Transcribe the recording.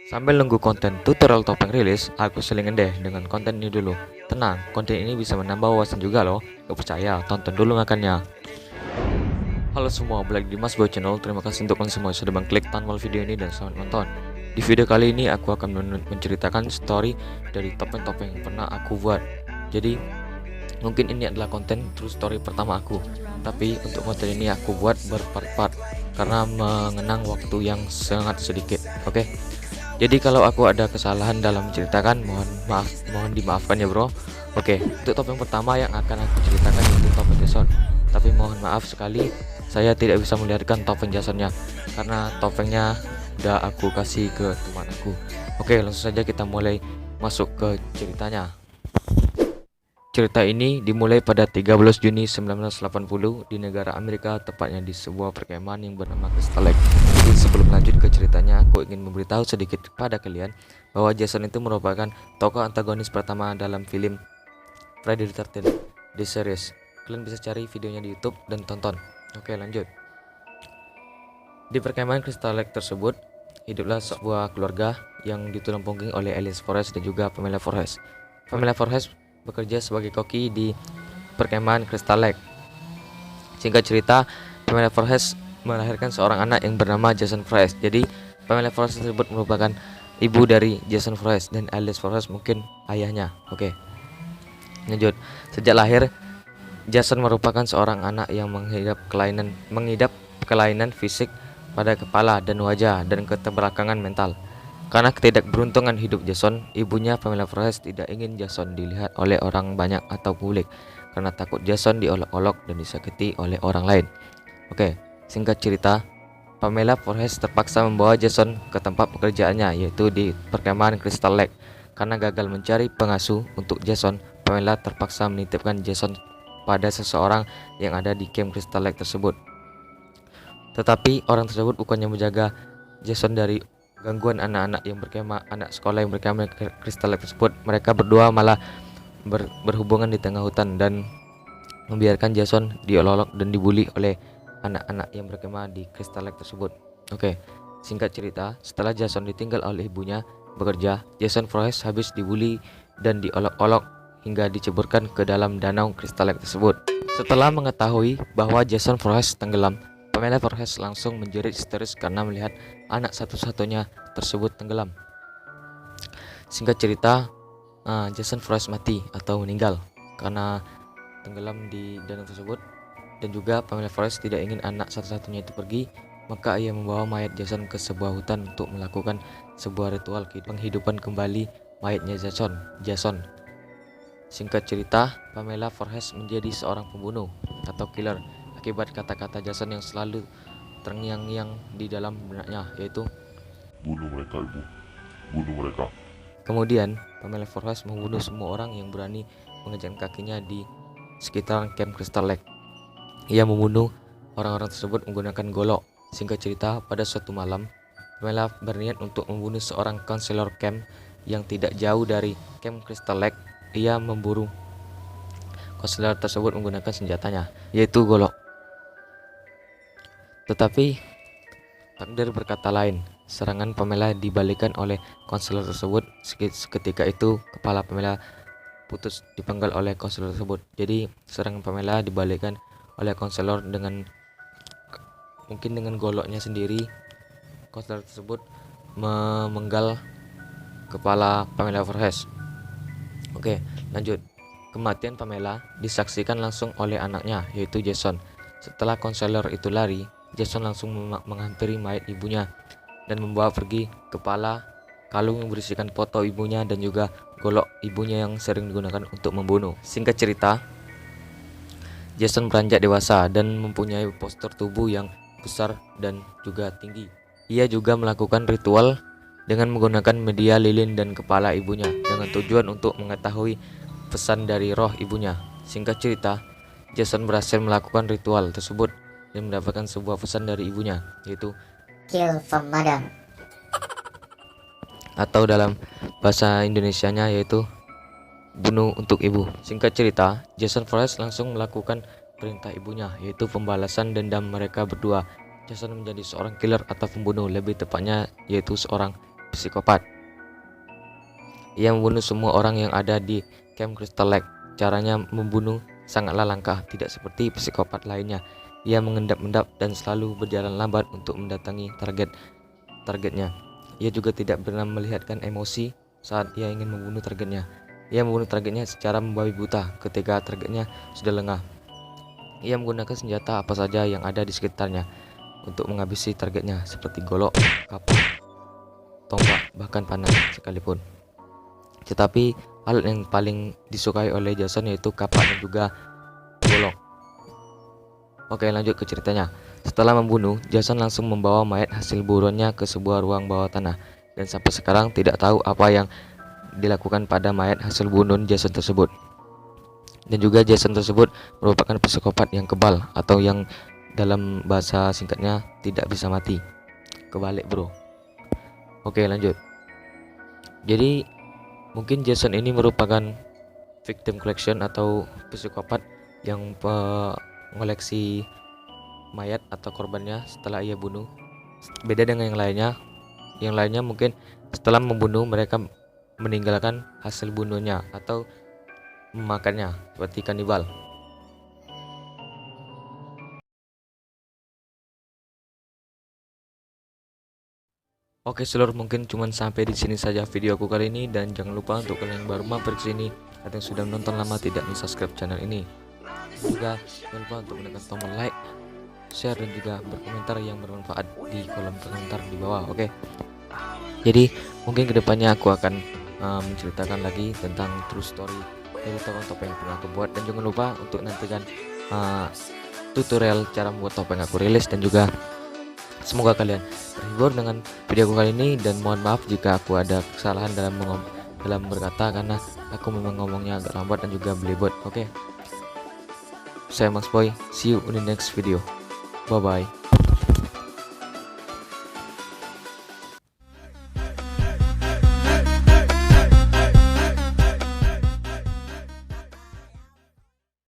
Sambil nunggu konten tutorial topeng rilis, aku selingan deh dengan konten ini dulu. Tenang, konten ini bisa menambah wawasan juga loh. Gak percaya, tonton dulu makanya. Halo semua, balik di Mas Boy Channel. Terima kasih untuk kalian semua yang sudah mengklik tombol video ini dan selamat menonton. Di video kali ini aku akan menceritakan story dari topeng-topeng yang pernah aku buat. Jadi mungkin ini adalah konten true story pertama aku. Tapi untuk konten ini aku buat berpart-part karena mengenang waktu yang sangat sedikit. Oke. Jadi kalau aku ada kesalahan dalam menceritakan, mohon dimaafkan ya bro. Oke, untuk topeng pertama yang akan aku ceritakan itu topeng Jason. Tapi mohon maaf sekali, saya tidak bisa melihatkan topeng Jasonnya karena topengnya udah aku kasih ke teman aku. Oke, langsung saja kita mulai masuk ke ceritanya. Cerita ini dimulai pada 13 Juni 1980 di negara Amerika, tepatnya di sebuah perkemahan yang bernama Crystal Lake. Jadi sebelum lanjut ke ceritanya, aku ingin memberitahu sedikit kepada kalian bahwa Jason itu merupakan tokoh antagonis pertama dalam film Friday the 13th The Series. Kalian bisa cari videonya di YouTube dan tonton. Oke, lanjut. Di perkemahan Crystal Lake tersebut, hiduplah sebuah keluarga yang ditulung-punggung oleh Alice Forrest dan juga Pamela Forrest. Pamela Forrest bekerja sebagai koki di perkemahan Crystal Lake. Singkat cerita, Pamela Forrest melahirkan seorang anak yang bernama Jason Forrest. Jadi, Pamela Forrest tersebut merupakan ibu dari Jason Forrest dan Alice Forrest mungkin ayahnya. Oke. Lanjut. Sejak lahir, Jason merupakan seorang anak yang mengidap kelainan fisik pada kepala dan wajah dan keterbelakangan mental. Karena ketidakberuntungan hidup Jason, ibunya Pamela Forrest tidak ingin Jason dilihat oleh orang banyak atau publik karena takut Jason diolok-olok dan disakiti oleh orang lain. Oke, singkat cerita, Pamela Forrest terpaksa membawa Jason ke tempat pekerjaannya, yaitu di perkemahan Crystal Lake. Karena gagal mencari pengasuh untuk Jason, Pamela terpaksa menitipkan Jason pada seseorang yang ada di camp Crystal Lake tersebut. Tetapi orang tersebut bukannya menjaga Jason dari gangguan anak-anak yang berkemah, anak sekolah yang berkemah Crystal Lake tersebut. Mereka berdua malah berhubungan di tengah hutan dan membiarkan Jason diolok-olok dan dibully oleh anak-anak yang berkemah di Crystal Lake tersebut. Oke, singkat cerita, setelah Jason ditinggal oleh ibunya bekerja, Jason Forrest habis dibully dan diolok-olok hingga diceburkan ke dalam danau Crystal Lake tersebut. Setelah mengetahui bahwa Jason Forrest tenggelam, Pamela Forrest langsung menjerit histeris karena melihat anak satu-satunya tersebut tenggelam. Singkat cerita, Jason Forrest mati atau meninggal karena tenggelam di danau tersebut. Dan juga Pamela Forrest tidak ingin anak satu-satunya itu pergi, maka ia membawa mayat Jason ke sebuah hutan untuk melakukan sebuah ritual penghidupan kembali mayatnya Jason. Singkat cerita, Pamela Forrest menjadi seorang pembunuh atau killer akibat kata-kata Jason yang selalu terngiang-ngiang di dalam benaknya, yaitu Bunuh mereka, ibu. Bunuh mereka. kemudian Pamela Forrest membunuh semua orang yang berani mengejakkan kakinya di sekitar camp Crystal Lake. Ia membunuh orang-orang tersebut menggunakan golok. Singkat cerita, pada suatu malam, Pamela berniat untuk membunuh seorang konselor camp yang tidak jauh dari camp Crystal Lake. Ia memburu konselor tersebut menggunakan senjatanya, yaitu golok. Tetapi takdir berkata lain. Serangan Pamela dibalikan oleh konselor tersebut. Seketika itu kepala Pamela putus dipenggal oleh konselor tersebut. Jadi serangan Pamela dibalikan oleh konselor dengan mungkin dengan goloknya sendiri. Konselor tersebut memenggal kepala Pamela Forrest. Oke, lanjut. Kematian Pamela disaksikan langsung oleh anaknya, yaitu Jason. Setelah konselor itu lari, Jason langsung menghampiri mayat ibunya dan membawa pergi kepala, kalung yang berisikan foto ibunya dan juga golok ibunya yang sering digunakan untuk membunuh. Singkat cerita, Jason beranjak dewasa dan mempunyai postur tubuh yang besar dan juga tinggi. Ia juga melakukan ritual dengan menggunakan media lilin dan kepala ibunya dengan tujuan untuk mengetahui pesan dari roh ibunya. Singkat cerita, Jason berhasil melakukan ritual tersebut dan mendapatkan sebuah pesan dari ibunya, yaitu Kill from mother. atau dalam bahasa Indonesianya yaitu bunuh untuk ibu. Singkat cerita, Jason Forrest langsung melakukan perintah ibunya, yaitu pembalasan dendam mereka berdua. Jason menjadi seorang killer atau pembunuh, lebih tepatnya yaitu seorang psikopat. Ia membunuh semua orang yang ada di Camp Crystal Lake. Caranya membunuh sangatlah langka, tidak seperti psikopat lainnya. Ia mengendap-endap dan selalu berjalan lambat untuk mendatangi targetnya. Ia juga tidak pernah melihatkan emosi saat ia ingin membunuh targetnya. Ia membunuh targetnya secara membabi buta ketika targetnya sudah lengah. Ia menggunakan senjata apa saja yang ada di sekitarnya untuk menghabisi targetnya, seperti golok, kapak, tombak, bahkan panah sekalipun. Tetapi hal yang paling disukai oleh Jason yaitu kapak dan juga golok. Oke, lanjut ke ceritanya. Setelah membunuh, Jason langsung membawa mayat hasil buruannya ke sebuah ruang bawah tanah, dan sampai sekarang tidak tahu apa yang dilakukan pada mayat hasil bunuh Jason tersebut. Dan juga Jason tersebut merupakan psikopat yang kebal, atau yang dalam bahasa singkatnya tidak bisa mati. Kebalik bro. Oke, lanjut. Jadi mungkin Jason ini merupakan victim collection atau psikopat yang mengoleksi mayat atau korbannya setelah ia bunuh. Beda dengan yang lainnya. Yang lainnya mungkin setelah membunuh mereka meninggalkan hasil bunuhnya atau memakannya seperti kanibal. Oke seluruh, mungkin cuman sampai di sini saja video aku kali ini, dan jangan lupa untuk kalian yang baru mampir ke sini atau yang sudah menonton lama tidak subscribe channel ini. Juga jangan lupa untuk menekan tombol like, share, dan juga berkomentar yang bermanfaat di kolom komentar di bawah. Oke. Jadi mungkin kedepannya aku akan menceritakan lagi tentang true story dari topeng yang pernah aku buat, dan jangan lupa untuk nantikan tutorial cara membuat topeng aku rilis, dan juga semoga kalian terhibur dengan video aku kali ini, dan mohon maaf jika aku ada kesalahan dalam berkata, karena aku memang ngomongnya agak lambat dan juga belibet. Oke. Saya Max Boy, see you in the next video. Bye bye.